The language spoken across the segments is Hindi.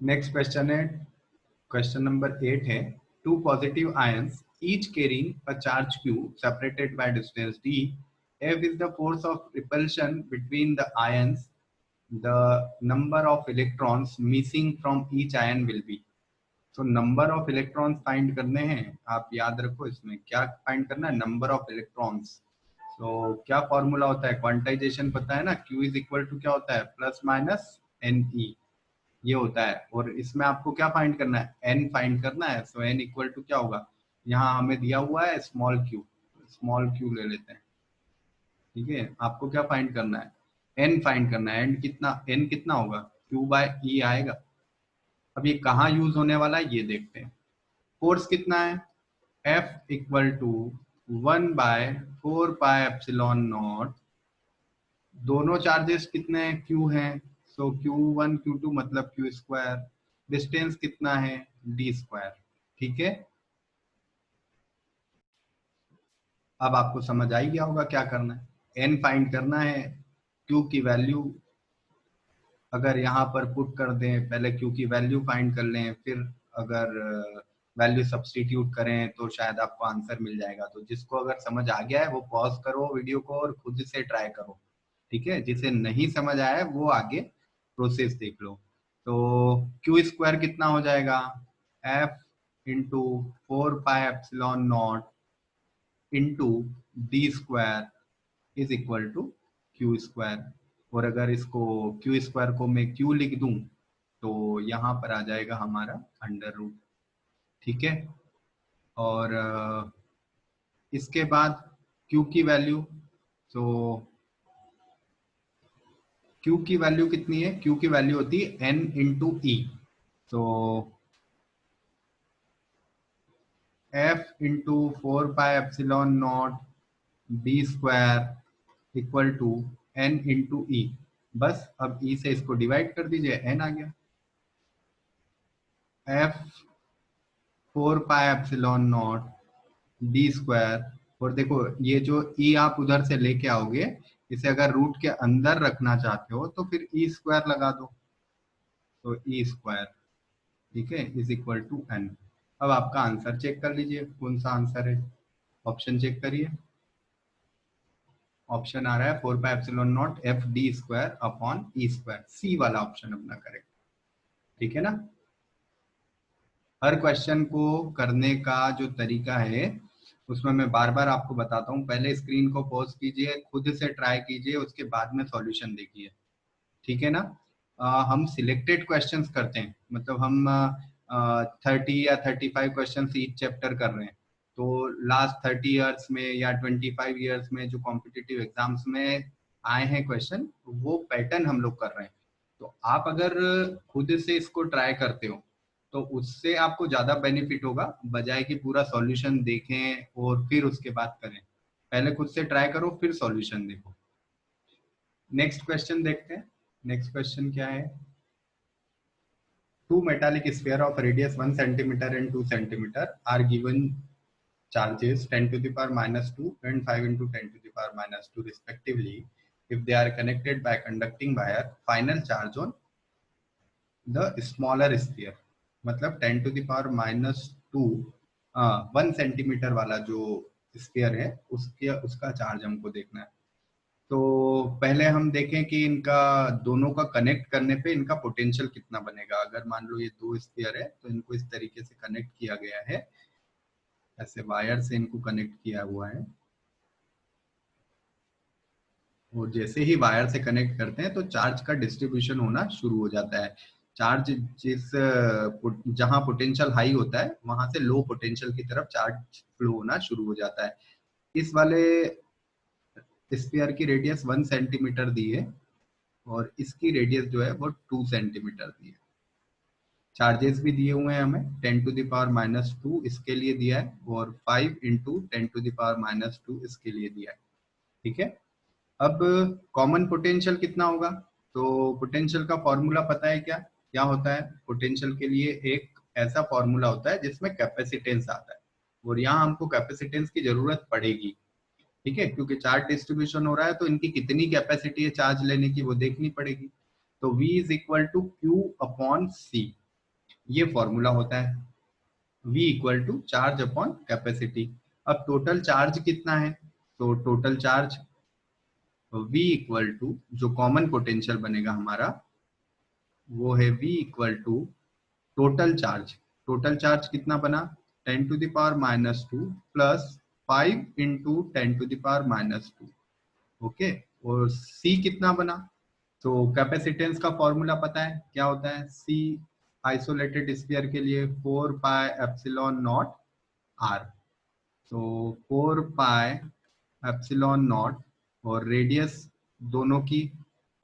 नेक्स्ट क्वेश्चन है, क्वेश्चन नंबर 8 है, two positive ions each carrying a charge q separated by distance d, f is the force of repulsion between the ions, the number of electrons missing from each ion will be. तो नंबर ऑफ इलेक्ट्रॉन्स फाइंड करने हैं, आप याद रखो इसमें क्या फाइंड करना है, नंबर ऑफ इलेक्ट्रॉन्स। तो क्या फॉर्मूला होता है, क्वांटाइजेशन पता है ना, Q इज इक्वल टू क्या होता है, प्लस माइनस NE, ये होता है। और इसमें आपको क्या फाइंड करना है, N फाइंड करना है। सो N इक्वल टू क्या होगा, यहाँ हमें दिया हुआ है स्मॉल क्यू ले लेते हैं, ठीक है। आपको क्या फाइंड करना है, N फाइंड करना है। N कितना होगा, Q बाय E आएगा। अब ये कहाँ यूज होने वाला है ये देखते हैं। फोर्स कितना है, F इक्वल टू 1/4πε0। दोनों चार्जेस कितने हैं, Q हैं, सो Q1 Q2 मतलब Q स्क्वायर। डिस्टेंस कितना है, D स्क्वायर, ठीक है। अब आपको समझ आ ही गया होगा क्या करना है, N फाइंड करना है। Q की वैल्यू अगर यहाँ पर पुट कर दें, पहले Q की वैल्यू फाइंड कर लें, फिर अगर वैल्यू सब्सटीट्यूट करें तो शायद आपको आंसर मिल जाएगा। तो जिसको अगर समझ आ गया है वो पॉज करो वीडियो को और खुद से ट्राई करो, ठीक है। जिसे नहीं समझ आया है वो आगे प्रोसेस देख लो। तो क्यू स्क्वायर कितना हो जाएगा, F into 4πε0 into D square is equal to Q square. और अगर इसको क्यू स्क्वायर को मैं क्यू लिख दूं तो यहाँ पर आ जाएगा हमारा अंडर रूट, ठीक है। और इसके बाद क्यू की वैल्यू, तो क्यू की वैल्यू कितनी है, क्यू की वैल्यू होती है N इंटू ई। तो F into 4πε0 D square equal to N into E. बस अब E से इसको डिवाइड कर दीजिए, N आ गया। F 4πε0 D square. और देखो ये जो E आप उधर से लेके आओगे, इसे अगर रूट के अंदर रखना चाहते हो तो फिर E स्क्वायर लगा दो, तो E स्क्वायर, ठीक है, इज इक्वल टू N। अब आपका आंसर चेक कर लीजिए कौन सा आंसर है, ऑप्शन चेक करिए। ऑप्शन आ रहा है 4πε0 FD square upon E square, C वाला ऑप्शन अपना करेक्ट, ठीक है ना। हर क्वेश्चन को करने का जो तरीका है उसमें मैं बार बार आपको बताता हूँ, पहले स्क्रीन को पॉज कीजिए, खुद से ट्राई कीजिए, उसके बाद में सॉल्यूशन देखिए, ठीक है ना। हम सिलेक्टेड क्वेश्चंस करते हैं, मतलब हम 30 या 35 क्वेश्चन ईच चैप्टर कर रहे हैं। तो लास्ट 30 ईयर्स में या 25 ईयर्स में जो कॉम्पिटिटिव एग्जाम्स में आए हैं क्वेश्चन, वो पैटर्न हम लोग कर रहे हैं। तो आप अगर खुद से इसको ट्राई करते हो तो उससे आपको ज्यादा बेनिफिट होगा, बजाय कि पूरा सॉल्यूशन देखें और फिर उसके बाद करें। पहले खुद से ट्राई करो फिर सॉल्यूशन देखो। नेक्स्ट क्वेश्चन देखते हैं। नेक्स्ट क्वेश्चन क्या है, two metallic sphere of radius 1 centimeter and 2 centimeter are given charges 10 to the power minus 2 and 5 into 10 to the power minus 2 respectively. If they are connected by conducting wire, final charge on the smaller sphere, मतलब 10 to the power minus 2 1 centimetre वाला जो स्फीयर है उसका चार्ज हमको देखना है। तो पहले हम देखें कि इनका दोनों का कनेक्ट करने पे इनका पोटेंशियल कितना बनेगा। अगर मान लो ये दो स्फीयर है तो इनको इस तरीके से कनेक्ट किया गया है, ऐसे वायर से इनको कनेक्ट किया हुआ है। और जैसे ही वायर से कनेक्ट करते हैं तो चार्ज का डिस्ट्रीब्यूशन होना शुरू हो जाता है। चार्ज जहां पोटेंशियल हाई होता है वहां से लो पोटेंशियल की तरफ चार्ज फ्लो होना शुरू हो जाता है। इस वाले स्फीयर की रेडियस 1 सेंटीमीटर दी है और इसकी रेडियस जो है वो 2 सेंटीमीटर दी है। चार्जेस भी दिए हुए हैं हमें, 10 टू द पावर माइनस 2 इसके लिए दिया है और 5 into 10 to the power minus 2 इसके लिए दिया है, ठीक है। अब कॉमन पोटेंशियल कितना होगा, तो पोटेंशियल का फॉर्मूला पता है क्या, क्या होता है पोटेंशियल के लिए, एक ऐसा फॉर्मूला होता है जिसमें कैपेसिटेंस आता है, और यहाँ हमको कैपेसिटेंस की जरूरत पड़ेगी, ठीक है, क्योंकि चार्ज डिस्ट्रीब्यूशन हो रहा है तो इनकी कितनी कैपेसिटी है चार्ज लेने की वो देखनी पड़ेगी। तो V is equal to Q upon C, ये फॉर्मूला होता है, V equal to charge upon capacity. अब टोटल चार्ज कितना है, तो total charge V equal to जो कॉमन पोटेंशियल बनेगा हमारा वो है V equal to total charge. Total charge कितना बना, 10⁻⁻² प्लस 5 इंटू 10⁻⁻²। ओके, और C कितना बना, तो कैपेसिटेंस का फॉर्मूला पता है क्या होता है, C आइसोलेटेड स्फीयर के लिए 4πε0 r। तो 4πε0 और रेडियस दोनों की,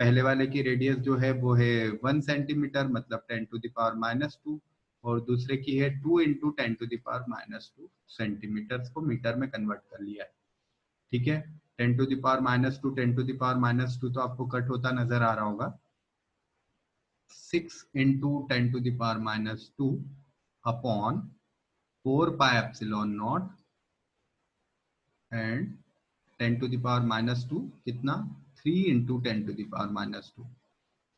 पहले वाले की रेडियस जो है वो है 1 सेंटीमीटर मतलब 10⁻⁻², और दूसरे की है 2 इंटू 10⁻⁻² सेंटीमीटर को मीटर में कन्वर्ट कर लिया है। ठीक है, 10⁻⁻2 10⁻⁻2 तो आपको कट होता नजर आ रहा होगा, 6 इंटू 10⁻⁻2 अपॉन 4πε0 एंड 10⁻⁻2 कितना, 3 इंटू 10⁻⁻2।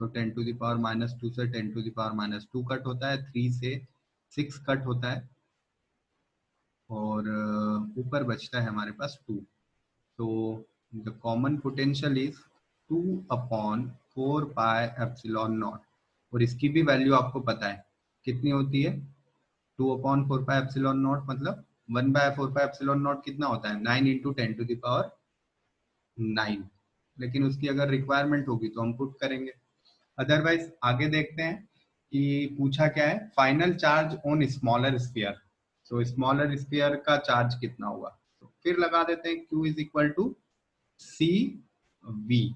तो 10⁻⁻2 से 10⁻⁻2 कट होता है, 3 से 6 कट होता है, और ऊपर बचता है हमारे पास 2। तो the common potential is 2 upon 4πε0, और इसकी भी वैल्यू आपको पता है कितनी होती है, 2 अपॉन 4πε0 मतलब 1/4πε0 कितना होता है, 9 इंटू 10⁹, लेकिन उसकी अगर रिक्वायरमेंट होगी तो हम पुट करेंगे। अदरवाइज आगे देखते हैं कि पूछा क्या है, final charge on smaller sphere. So smaller sphere का चार्ज कितना हुआ, तो फिर लगा देते हैं Q is equal to C V.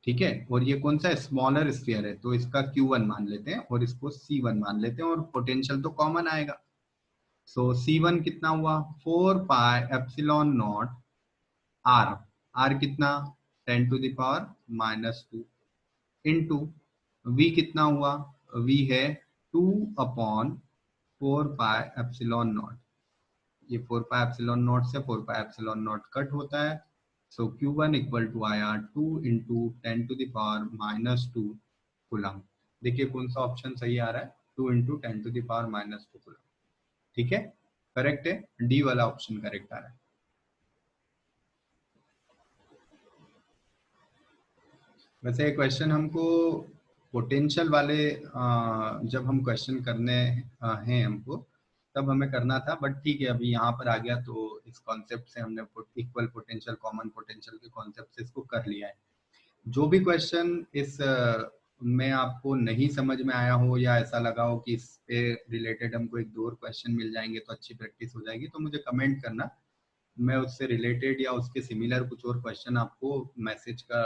ठीक है, और ये कौन सा स्मॉलर स्फीयर है तो इसका Q1 मान लेते हैं और इसको C1 मान लेते हैं, और पोटेंशियल तो कॉमन आएगा। सो C1 कितना हुआ, 4πε0 r, r कितना 10⁻⁻2 इंटू V कितना हुआ, V है 2 अपॉन 4πε0। ये 4πε0 से 4πε0 कट होता है, सो Q1 इक्वल टू आया 2 इंटू 10⁻⁻2 कूलम। देखिए कौन सा ऑप्शन सही आ रहा है, 2 इंटू 10⁻⁻2 कूलम। ठीक है, करेक्ट है, डी वाला ऑप्शन करेक्ट आ रहा है। वैसे क्वेश्चन हमको पोटेंशियल वाले जब हम क्वेश्चन करने हैं हमको, तब हमें करना था, बट ठीक है अभी यहाँ पर आ गया तो इस कॉन्सेप्ट से हमने इक्वल पोटेंशियल कॉमन पोटेंशियल के कॉन्सेप्ट से इसको कर लिया है। जो भी क्वेश्चन इस में आपको नहीं समझ में आया हो या ऐसा लगा हो कि इस पे रिलेटेड हमको एक दो और क्वेश्चन मिल जाएंगे तो अच्छी प्रैक्टिस हो जाएगी, तो मुझे कमेंट करना, मैं उससे रिलेटेड या उसके सिमिलर कुछ और क्वेश्चन आपको मैसेज का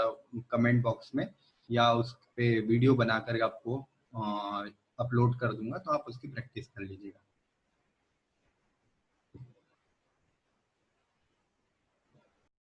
कमेंट बॉक्स में या उस पे वीडियो बनाकर आपको अपलोड कर दूंगा, तो आप उसकी प्रैक्टिस कर लीजिएगा।